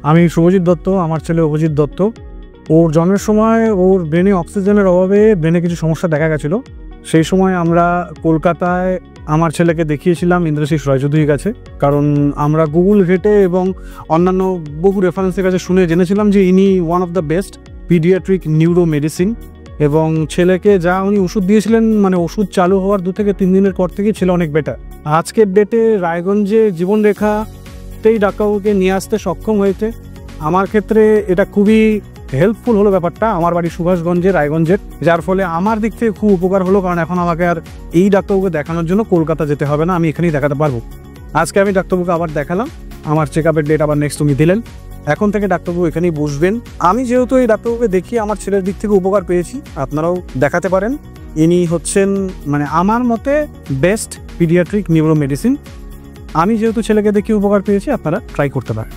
আমি শুভজিৎ দত্ত, আমার ছেলে অভিজিৎ দত্ত। ওর জন্মের সময় ওর ব্রেনে অক্সিজেনের অভাবে ব্রেনে কিছু সমস্যা দেখা গেছিলো। সেই সময় আমরা কলকাতায় আমার ছেলেকে দেখিয়েছিলাম ইন্দ্রাশিস রায়চৌধুরীর কাছে, কারণ আমরা গুগল ঘেটে এবং অন্যান্য বহু রেফারেন্সের কাছে শুনে জেনেছিলাম যে ইনি one of the best paediatric neuro medicine. এবং ছেলেকে যা উনি ওষুধ দিয়েছিলেন, মানে ওষুধ চালু হওয়ার 2 থেকে 3 দিনের পর থেকেই ছেলে অনেক বেটার। আজকের ডেটে রায়গঞ্জে জীবনরেখাতেই ডাক্তারবাবুকে নিয়ে আসতে সক্ষম হয়েছে। আমার ক্ষেত্রে এটা খুবই হেল্পফুল হলো ব্যাপারটা, আমার বাড়ি সুভাষগঞ্জে, রায়গঞ্জের, যার ফলে আমার দিক থেকে খুব উপকার হলো। কারণ এখন আমাকে আর এই ডাক্তারবাবুকে দেখানোর জন্য কলকাতা যেতে হবে না, আমি এখানেই দেখাতে পারবো। আজকে আমি ডাক্তারবাবুকে আবার দেখালাম, আমার চেক আপের ডেট আবার নেক্সট উনি দিলেন। এখন থেকে ডাক্তারবাবু এখানেই বসবেন। আমি যেহেতু এই ডাক্তারবাবুকে দেখিয়ে আমার ছেলের দিক থেকে উপকার পেয়েছি, আপনারাও দেখাতে পারেন। ইনি হচ্ছেন মানে আমার মতে বেস্ট পিডিয়াট্রিক নিউরো মেডিসিন। আমি যেহেতু ছেলেকে দেখিয়ে উপকার পেয়েছি, আপনারা ট্রাই করতে পারেন।